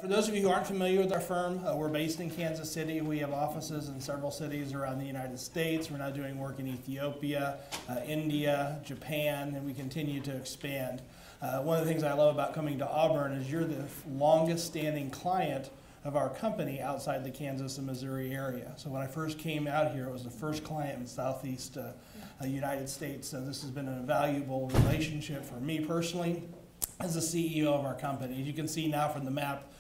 For those of you who aren't familiar with our firm, we're based in Kansas City. We have offices in several cities around the United States. We're now doing work in Ethiopia, India, Japan, and we continue to expand. One of the things I love about coming to Auburn is you're the longest standing client of our company outside the Kansas and Missouri area. So when I first came out here, it was the first client in Southeast United States. So this has been an invaluable relationship for me personally as the CEO of our company. As you can see now from the map,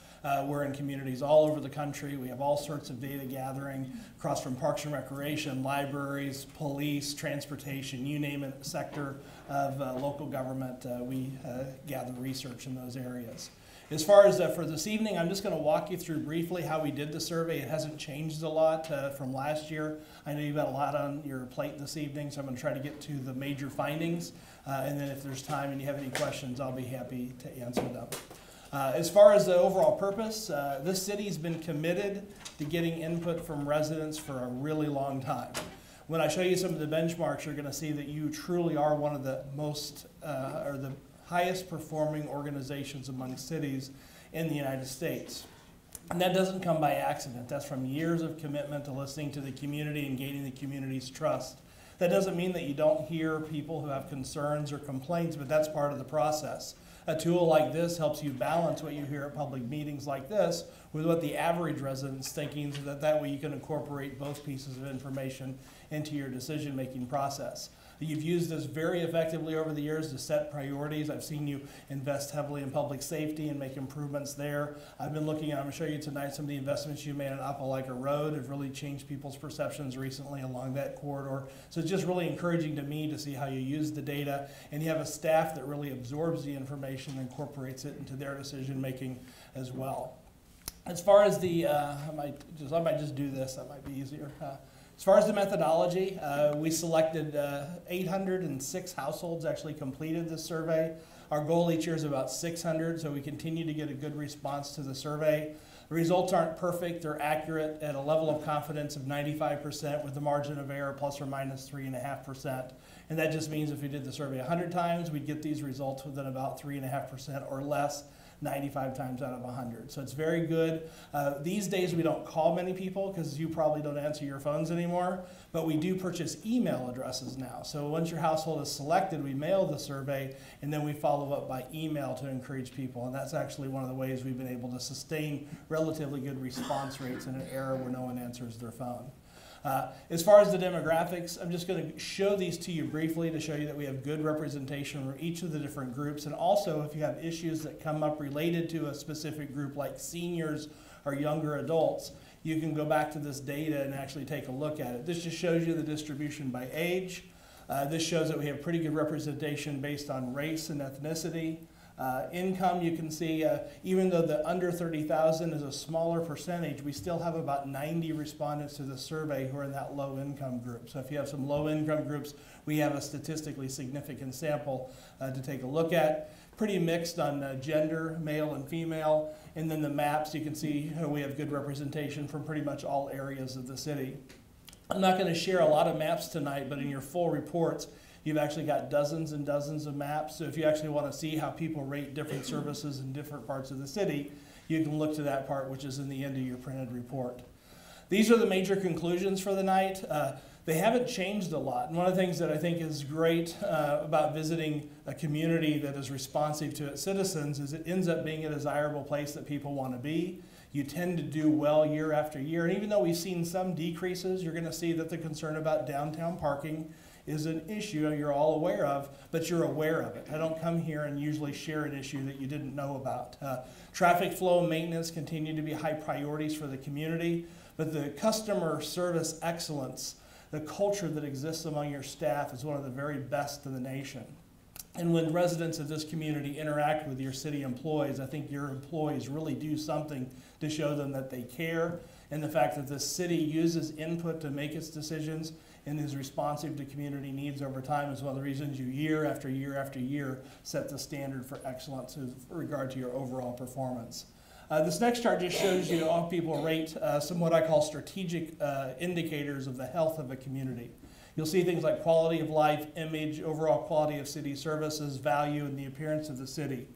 we're in communities all over the country. We have all sorts of data gathering across from parks and recreation, libraries, police, transportation, you name it, sector of local government. We gather research in those areas. As far as for this evening, I'm just going to walk you through briefly how we did the survey. It hasn't changed a lot from last year. I know you've got a lot on your plate this evening, so I'm going to try to get to the major findings. And then if there's time and you have any questions, I'll be happy to answer them. As far as the overall purpose, this city's been committed to getting input from residents for a really long time. When I show you some of the benchmarks, you're going to see that you truly are one of the most, or the highest performing organizations among cities in the United States. And that doesn't come by accident. That's from years of commitment to listening to the community and gaining the community's trust. That doesn't mean that you don't hear people who have concerns or complaints, but that's part of the process. A tool like this helps you balance what you hear at public meetings like this with what the average resident's thinking, so that way you can incorporate both pieces of information into your decision-making process. You've used this very effectively over the years to set priorities. I've seen you invest heavily in public safety and make improvements there. I've been looking at, I'm going to show you tonight, some of the investments you made on Opelika Road have really changed people's perceptions recently along that corridor. So it's just really encouraging to me to see how you use the data, and you have a staff that really absorbs the information and incorporates it into their decision making as well. As far as the, I might just do this, that might be easier. As far as the methodology, we selected 806 households actually completed this survey. Our goal each year is about 600, so we continue to get a good response to the survey. The results aren't perfect, they're accurate at a level of confidence of 95% with a margin of error plus or minus 3.5%. And that just means if we did the survey 100 times, we'd get these results within about 3.5% or less, 95 times out of 100. So it's very good. These days we don't call many people because you probably don't answer your phones anymore, but we do purchase email addresses now. So once your household is selected, we mail the survey and then we follow up by email to encourage people. And that's actually one of the ways we've been able to sustain relatively good response rates in an era where no one answers their phone. As far as the demographics, I'm just going to show these to you briefly to show you that we have good representation for each of the different groups. And also, if you have issues that come up related to a specific group like seniors or younger adults, you can go back to this data and actually take a look at it. This just shows you the distribution by age. This shows that we have pretty good representation based on race and ethnicity. Income, you can see, even though the under 30,000 is a smaller percentage, we still have about 90 respondents to the survey who are in that low income group. So if you have some low income groups, we have a statistically significant sample to take a look at. Pretty mixed on gender, male and female. And then the maps, you can see we have good representation from pretty much all areas of the city. I'm not going to share a lot of maps tonight, but in your full reports, you've actually got dozens and dozens of maps. So if you actually want to see how people rate different services in different parts of the city, you can look to that part, which is in the end of your printed report. These are the major conclusions for the night. They haven't changed a lot. And one of the things that I think is great about visiting a community that is responsive to its citizens is it ends up being a desirable place that people want to be. You tend to do well year after year. And even though we've seen some decreases, you're going to see that the concern about downtown parking is an issue you're all aware of, but you're aware of it. I don't come here and usually share an issue that you didn't know about. Traffic flow and maintenance continue to be high priorities for the community, but the customer service excellence, the culture that exists among your staff is one of the very best in the nation. And when residents of this community interact with your city employees, I think your employees really do something to show them that they care, and the fact that the city uses input to make its decisions and is responsive to community needs over time is one of the reasons you year after year after year set the standard for excellence with regard to your overall performance. This next chart just shows you how people rate some what I call strategic indicators of the health of a community. You'll see things like quality of life, image, overall quality of city services, value, and the appearance of the city.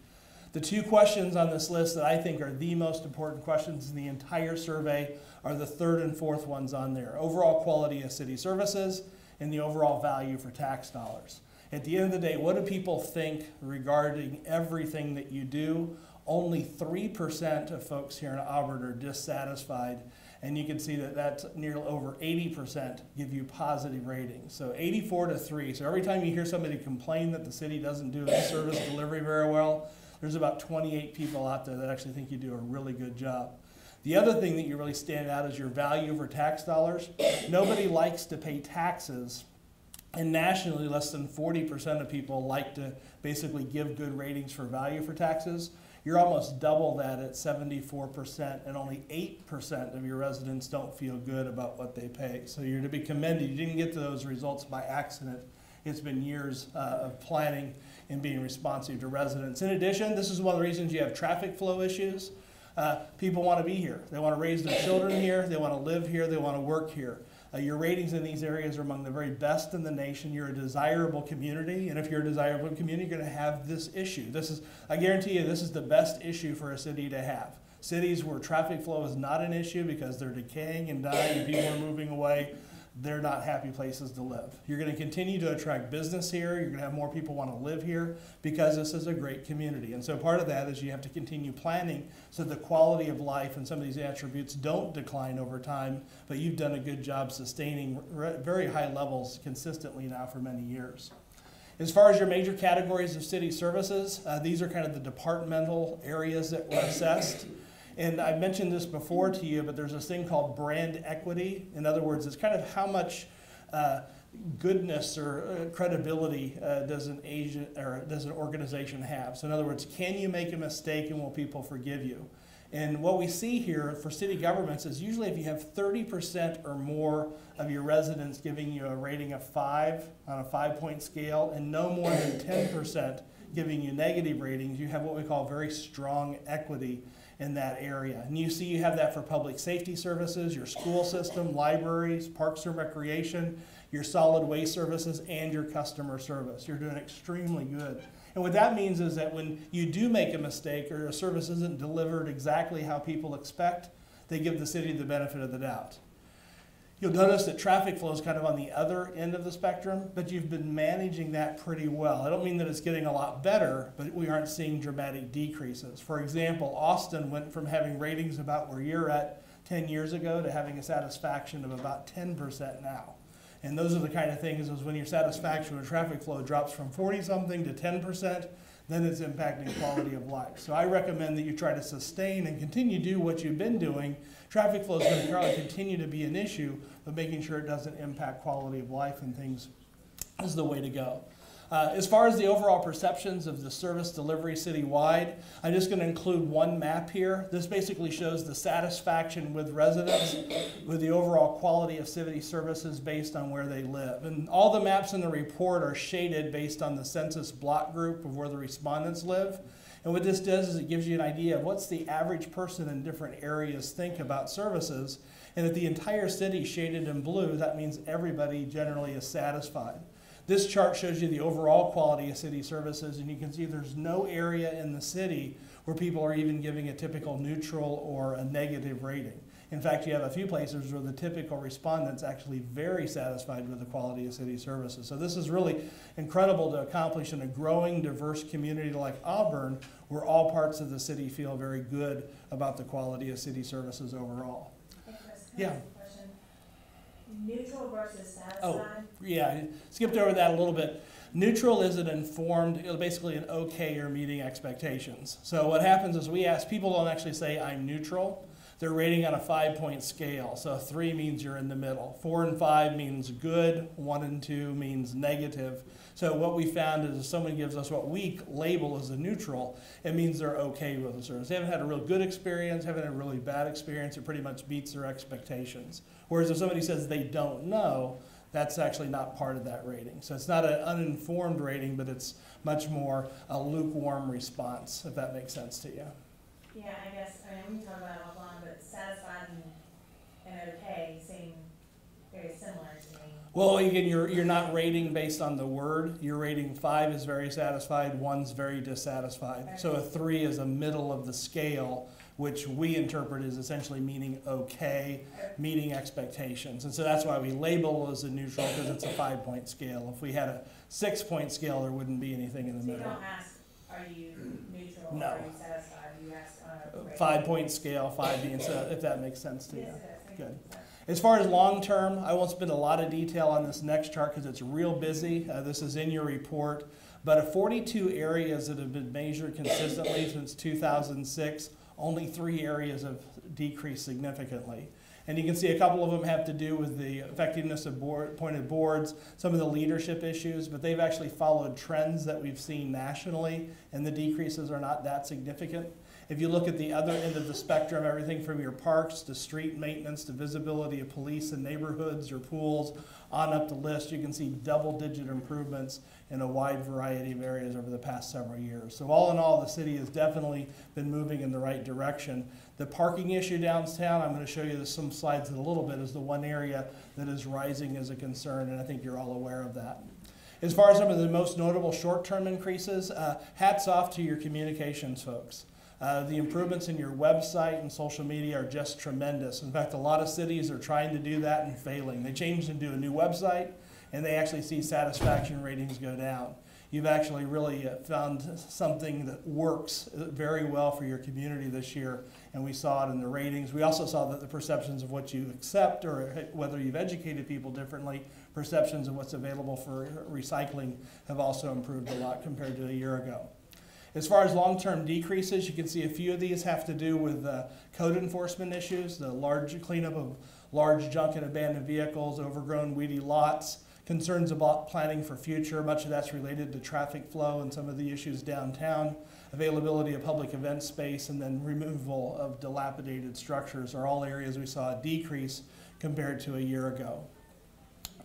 The two questions on this list that I think are the most important questions in the entire survey are the third and fourth ones on there. Overall quality of city services and the overall value for tax dollars. At the end of the day, what do people think regarding everything that you do? Only 3% of folks here in Auburn are dissatisfied, and you can see that that's nearly over 80% give you positive ratings. So 84 to 3. So every time you hear somebody complain that the city doesn't do its service delivery very well, there's about 28 people out there that actually think you do a really good job. The other thing that you really stand out is your value for tax dollars. Nobody likes to pay taxes, and nationally less than 40% of people like to basically give good ratings for value for taxes. You're almost double that at 74%, and only 8% of your residents don't feel good about what they pay. So you're to be commended. You didn't get to those results by accident. It's been years of planning and being responsive to residents. In addition, this is one of the reasons you have traffic flow issues. People want to be here. They want to raise their children here. They want to live here. They want to work here. Your ratings in these areas are among the very best in the nation. You're a desirable community, and if you're a desirable community, you're going to have this issue. I guarantee you, this is the best issue for a city to have. Cities where traffic flow is not an issue because they're decaying and dying and people are moving away, they're not happy places to live. You're going to continue to attract business here. You're going to have more people want to live here because this is a great community. And so part of that is you have to continue planning so the quality of life and some of these attributes don't decline over time, but you've done a good job sustaining very high levels consistently now for many years. As far as your major categories of city services, these are kind of the departmental areas that were assessed. And I mentioned this before to you, but there's this thing called brand equity. In other words, it's kind of how much goodness or credibility does an agent or does an organization have. So in other words, can you make a mistake and will people forgive you? And what we see here for city governments is usually if you have 30% or more of your residents giving you a rating of 5 on a 5-point scale and no more than 10% giving you negative ratings, you have what we call very strong equity in that area. And you see you have that for public safety services, your school system, libraries, parks and recreation, your solid waste services, and your customer service. You're doing extremely good. And what that means is that when you do make a mistake or a service isn't delivered exactly how people expect, they give the city the benefit of the doubt. You'll notice that traffic flow is kind of on the other end of the spectrum, but you've been managing that pretty well. I don't mean that it's getting a lot better, but we aren't seeing dramatic decreases. For example, Austin went from having ratings about where you're at 10 years ago to having a satisfaction of about 10% now. And those are the kind of things is when your satisfaction with traffic flow drops from 40-something to 10%, then it's impacting quality of life. So I recommend that you try to sustain and continue to do what you've been doing. Traffic flow is going to probably continue to be an issue, but making sure it doesn't impact quality of life and things is the way to go. As far as the overall perceptions of the service delivery citywide, I'm just going to include one map here. This basically shows the satisfaction with residents with the overall quality of city services based on where they live. And all the maps in the report are shaded based on the census block group of where the respondents live. And what this does is it gives you an idea of what's the average person in different areas think about services. And if the entire city is shaded in blue, that means everybody generally is satisfied. This chart shows you the overall quality of city services, and you can see there's no area in the city where people are even giving a typical neutral or a negative rating. In fact, you have a few places where the typical respondent's actually very satisfied with the quality of city services. So this is really incredible to accomplish in a growing, diverse community like Auburn, where all parts of the city feel very good about the quality of city services overall. Hey Chris, yeah. Neutral versus satisfied? Oh, yeah, skipped over that a little bit. Neutral is an informed, basically an okay or meeting expectations. So what happens is we ask, people don't actually say I'm neutral. They're rating on a 5-point scale. So 3 means you're in the middle. 4 and 5 means good. 1 and 2 means negative. So what we found is if someone gives us what we label as a neutral, it means they're okay with the service. They haven't had a real good experience, haven't had a really bad experience. It pretty much beats their expectations. Whereas if somebody says they don't know, that's actually not part of that rating. So it's not an uninformed rating, but it's much more a lukewarm response, if that makes sense to you. Yeah, I guess, we can talk about it offline, but satisfied and okay seem very similar to me. Well, again, you're not rating based on the word. You're rating 5 is very satisfied, 1's very dissatisfied. Okay. So a 3 is a middle of the scale, which we interpret as essentially meaning okay, meeting expectations. And so that's why we label as a neutral, because it's a 5-point scale. If we had a 6-point scale, there wouldn't be anything in the So you middle. don't ask, are you neutral, No. or are you satisfied? You ask on a rating. 5-point scale, 5 being so, if that makes sense to you. Yes, it does. Thank Good. you. As far as long-term, I won't spend a lot of detail on this next chart because it's real busy. This is in your report. But of 42 areas that have been measured consistently since 2006, only 3 areas have decreased significantly. And you can see a couple of them have to do with the effectiveness of appointed boards, some of the leadership issues, but they've actually followed trends that we've seen nationally, and the decreases are not that significant. If you look at the other end of the spectrum, everything from your parks to street maintenance to visibility of police in neighborhoods or pools, on up the list, you can see double-digit improvements in a wide variety of areas over the past several years. So all in all, the city has definitely been moving in the right direction. The parking issue downtown, I'm going to show you some slides in a little bit, is the one area that is rising as a concern, and I think you're all aware of that. As far as some of the most notable short-term increases, hats off to your communications folks. The improvements in your website and social media are just tremendous. In fact, a lot of cities are trying to do that and failing. They change and do a new website, and they actually see satisfaction ratings go down. You've actually really found something that works very well for your community this year, and we saw it in the ratings. We also saw that the perceptions of what you accept, or whether you've educated people differently, perceptions of what's available for recycling have also improved a lot compared to a year ago. As far as long-term decreases, you can see a few of these have to do with code enforcement issues, the large cleanup of large junk and abandoned vehicles, overgrown weedy lots, concerns about planning for future. Much of that's related to traffic flow and some of the issues downtown, availability of public event space, and then removal of dilapidated structures are all areas we saw a decrease compared to a year ago.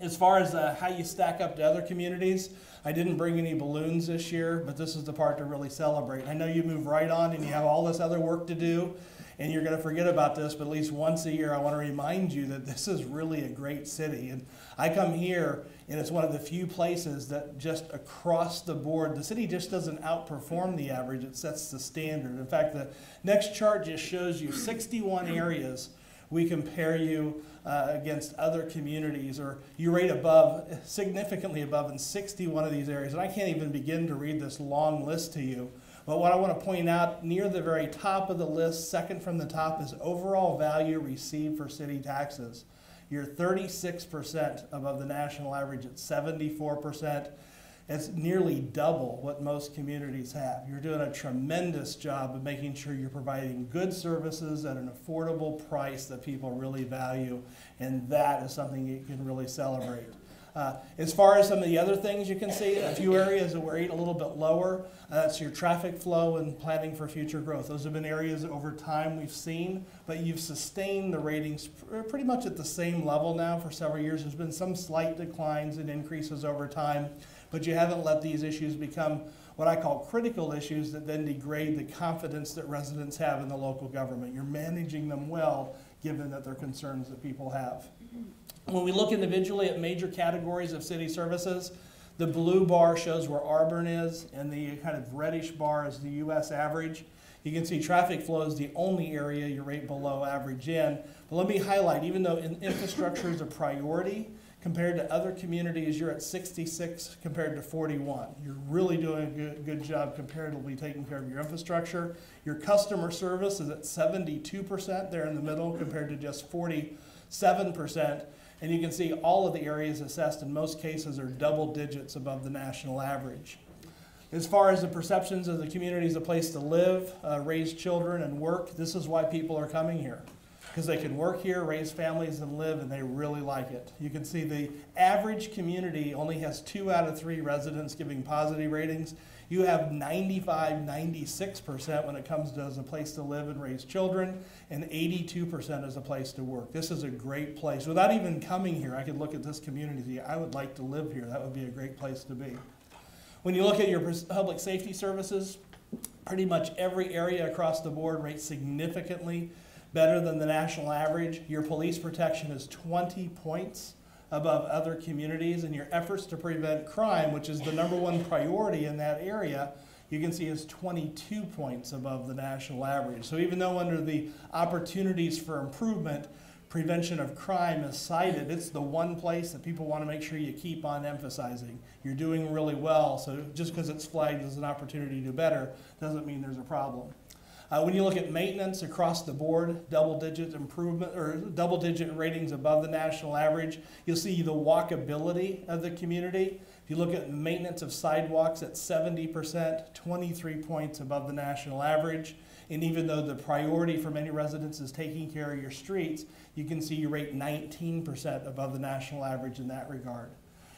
As far as how you stack up to other communities, I didn't bring any balloons this year, but this is the part to really celebrate. I know you move right on and you have all this other work to do, and you're going to forget about this, but at least once a year I want to remind you that this is really a great city. And I come here, and it's one of the few places that just across the board, the city just doesn't outperform the average, it sets the standard. In fact, the next chart just shows you 61 areas we compare you against other communities, or you rate above, significantly above in 61 of these areas. And I can't even begin to read this long list to you. But what I want to point out, near the very top of the list, second from the top, is overall value received for city taxes. You're 36% above the national average at 74%. It's nearly double what most communities have. You're doing a tremendous job of making sure you're providing good services at an affordable price that people really value, and that is something you can really celebrate. As far as some of the other things you can see, a few areas that were a little bit lower, that's your traffic flow and planning for future growth. Those have been areas that over time we've seen, but you've sustained the ratings pretty much at the same level now for several years. There's been some slight declines and increases over time, but you haven't let these issues become what I call critical issues that then degrade the confidence that residents have in the local government. You're managing them well, given that they're concerns that people have. When we look individually at major categories of city services, the blue bar shows where Auburn is, and the kind of reddish bar is the U.S. average. You can see traffic flow is the only area you rate below average in. But let me highlight, even though infrastructure is a priority, compared to other communities, you're at 66 compared to 41. You're really doing a good job comparatively taking care of your infrastructure. Your customer service is at 72% there in the middle compared to just 47%. And you can see all of the areas assessed in most cases are double digits above the national average. As far as the perceptions of the community as a place to live, raise children, and work, this is why people are coming here. Because they can work here, raise families, and live, and they really like it. You can see the average community only has 2 out of 3 residents giving positive ratings. You have 95, 96% when it comes to as a place to live and raise children, and 82% as a place to work. This is a great place. Without even coming here, I could look at this community and say, I would like to live here. That would be a great place to be. When you look at your public safety services, pretty much every area across the board rates significantly better than the national average. Your police protection is 20 points above other communities, and your efforts to prevent crime, which is the #1 priority in that area, you can see is 22 points above the national average. So even though under the opportunities for improvement, prevention of crime is cited, it's the one place that people want to make sure you keep on emphasizing. You're doing really well, so just because it's flagged as an opportunity to do better doesn't mean there's a problem. When you look at maintenance across the board, double-digit improvement or double-digit ratings above the national average, you'll see the walkability of the community. If you look at maintenance of sidewalks at 70%, 23 points above the national average. And even though the priority for many residents is taking care of your streets, you can see you rate 19% above the national average in that regard.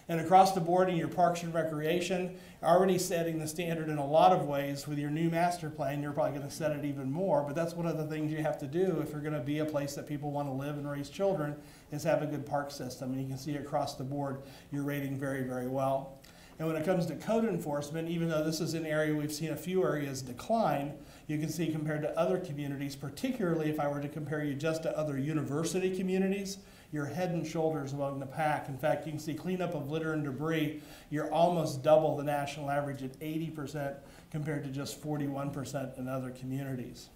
And across the board in your parks and recreation, already setting the standard in a lot of ways. With your new master plan, you're probably going to set it even more, but that's one of the things you have to do if you're going to be a place that people want to live and raise children, is have a good park system. And you can see across the board, you're rating very, very well. And when it comes to code enforcement, even though this is an area we've seen a few areas decline, you can see compared to other communities, particularly if I were to compare you just to other university communities, you're head and shoulders among the pack. In fact, you can see cleanup of litter and debris, you're almost double the national average at 80% compared to just 41% in other communities.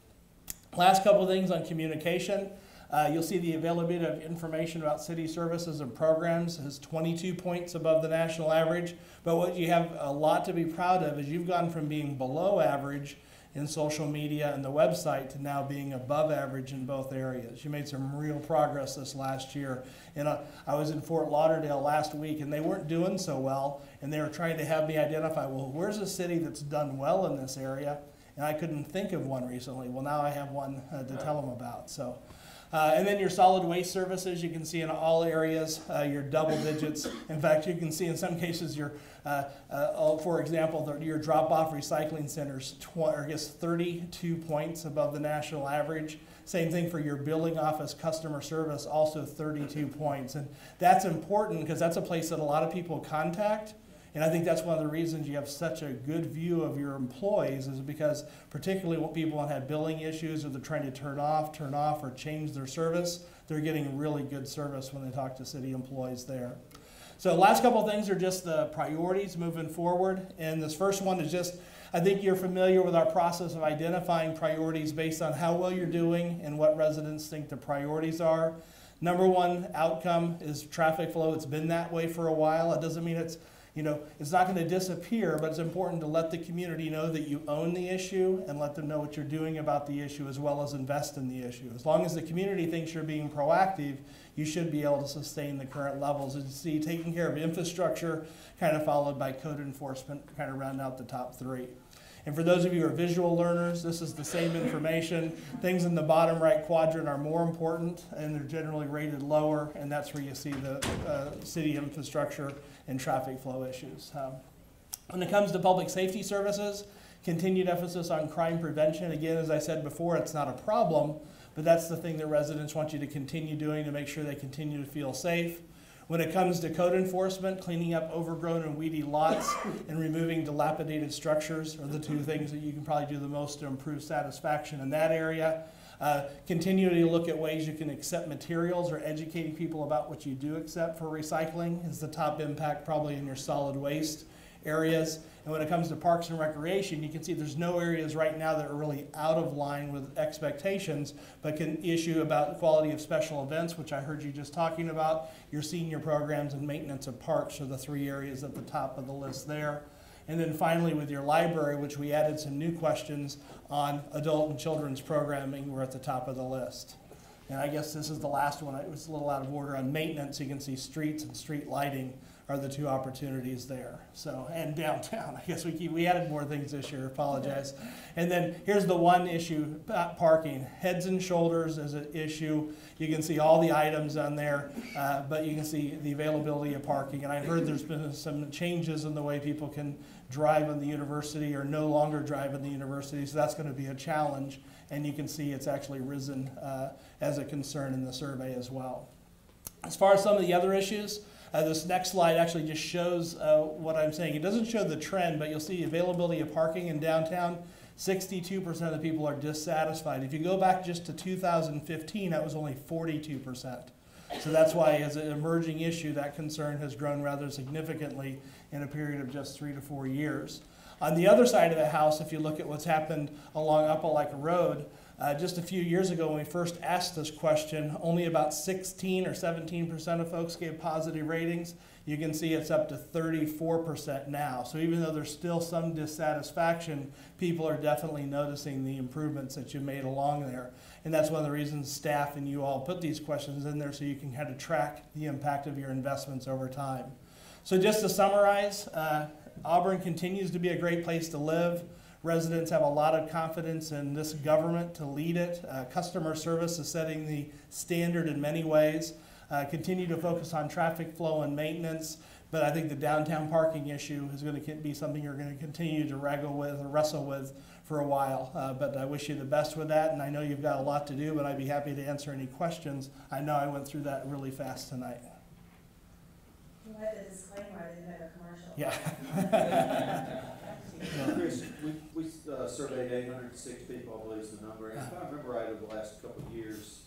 Last couple of things on communication. You'll see the availability of information about city services and programs is 22 points above the national average. But what you have a lot to be proud of is you've gone from being below average in social media and the website to now being above average in both areas. You made some real progress this last year. And I was in Fort Lauderdale last week, and they weren't doing so well, and they were trying to have me identify, well, where's a city that's done well in this area? And I couldn't think of one recently. Well, now I have one to tell them about. So. And then your solid waste services, you can see in all areas, your double digits. In fact, you can see in some cases your, for example, your drop-off recycling centers, 32 points above the national average. Same thing for your billing office customer service, also 32 points. And that's important because that's a place that a lot of people contact. And I think that's one of the reasons you have such a good view of your employees, is because particularly when people want to have billing issues or they're trying to turn off, or change their service, they're getting really good service when they talk to city employees there. So last couple of things are just the priorities moving forward. And this first one is just, I think you're familiar with our process of identifying priorities based on how well you're doing and what residents think the priorities are. #1 outcome is traffic flow. It's been that way for a while. It doesn't mean it's not going to disappear, but it's important to let the community know that you own the issue and let them know what you're doing about the issue, as well as invest in the issue. As long as the community thinks you're being proactive, you should be able to sustain the current levels. And see, taking care of infrastructure, kind of followed by code enforcement, kind of round out the top 3. And for those of you who are visual learners, this is the same information. Things in the bottom right quadrant are more important, and they're generally rated lower, and that's where you see the city infrastructure and traffic flow issues. When it comes to public safety services, continued emphasis on crime prevention. Again, as I said before, it's not a problem, but that's the thing that residents want you to continue doing to make sure they continue to feel safe. When it comes to code enforcement, cleaning up overgrown and weedy lots and removing dilapidated structures are the 2 things that you can probably do the most to improve satisfaction in that area. Continuing to look at ways you can accept materials, or educating people about what you do accept for recycling is the top impact probably in your solid waste areas. And when it comes to parks and recreation, you can see there's no areas right now that are really out of line with expectations, but can issue about the quality of special events, which I heard you just talking about. Your senior programs and maintenance of parks are the 3 areas at the top of the list there. And then finally with your library, which we added some new questions on adult and children's programming, we're at the top of the list. And I guess this is the last one. It was a little out of order on maintenance. You can see streets and street lighting are the 2 opportunities there. So, and downtown, I guess we added more things this year, apologize. And then here's the one issue, parking. Heads and shoulders is an issue. You can see all the items on there, but you can see the availability of parking. And I heard there's been some changes in the way people can drive in the university or no longer drive in the university, so that's going to be a challenge. And you can see it's actually risen as a concern in the survey as well. As far as some of the other issues, this next slide actually just shows what I'm saying. It doesn't show the trend, but you'll see availability of parking in downtown. 62% of the people are dissatisfied. If you go back just to 2015, that was only 42%. So that's why, as an emerging issue, that concern has grown rather significantly in a period of just 3 to 4 years. On the other side of the house, if you look at what's happened along Appalachia Road, just a few years ago when we first asked this question, only about 16 or 17% of folks gave positive ratings. You can see it's up to 34% now. So even though there's still some dissatisfaction, people are definitely noticing the improvements that you made along there. And that's one of the reasons staff and you all put these questions in there, so you can kind of track the impact of your investments over time. So just to summarize, Auburn continues to be a great place to live. Residents have a lot of confidence in this government to lead it. Customer service is setting the standard in many ways. Continue to focus on traffic flow and maintenance, but I think the downtown parking issue is going to be something you're going to continue to wrestle with for a while. But I wish you the best with that, and I know you've got a lot to do, but I'd be happy to answer any questions. I know I went through that really fast tonight. You had the disclaimer, I didn't have a commercial. Yeah. Chris, we surveyed 806 people, I believe is the number. And if I remember right, over the last couple of years,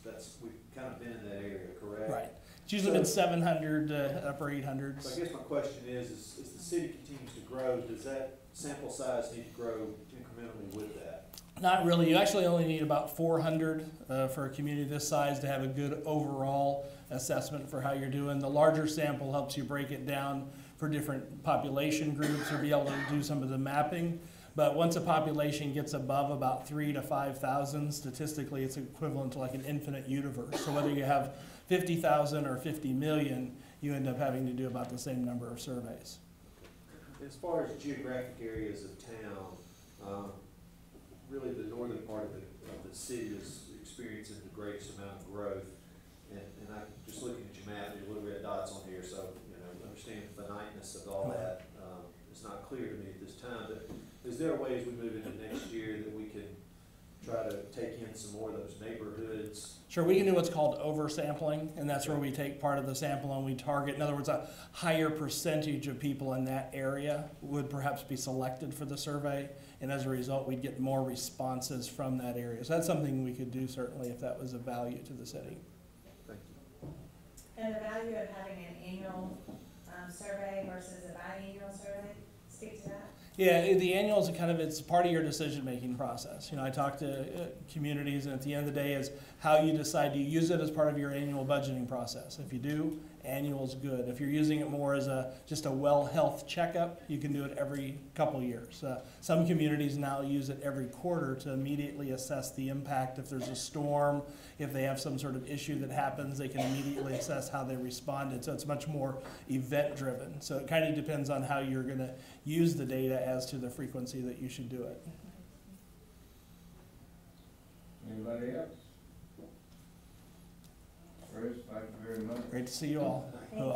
we've kind of been in that area, correct? Right. It's usually been 700 upper 800s. So I guess my question is the city continues to grow, does that sample size need to grow incrementally with that? Not really. You actually only need about 400 for a community this size to have a good overall assessment for how you're doing. The larger sample helps you break it down for different population groups or be able to do some of the mapping. But once a population gets above about 3,000 to 5,000, statistically it's equivalent to like an infinite universe. So whether you have 50,000 or 50 million, you end up having to do about the same number of surveys. As far as geographic areas of town, really the northern part of the city is experiencing the greatest amount of growth. And I just looking at your map, there's little red dots on here, so understand the finiteness of all that. It's not clear to me at this time, but is there a way as we move into next year that we can try to take in some more of those neighborhoods? Sure, we can do what's called oversampling, and that's where we take part of the sample and we target. In other words, a higher percentage of people in that area would perhaps be selected for the survey, and as a result, we'd get more responses from that area. So that's something we could do certainly if that was of value to the city. Thank you. And the value of having an annual survey versus a biannual survey, speak to that. Yeah, the annual is it's part of your decision-making process. I talk to communities, and at the end of the day is how you decide to use it as part of your annual budgeting process. If you do, annual is good. If you're using it more as just a well health checkup, you can do it every couple years. Some communities now use it every quarter to immediately assess the impact. If there's a storm, if they have some sort of issue that happens, they can immediately assess how they responded. So it's much more event-driven. So it kind of depends on how you're going to use the data as to the frequency that you should do it. Anybody else? Bruce, thank you very much. Great to see you all. Thank you.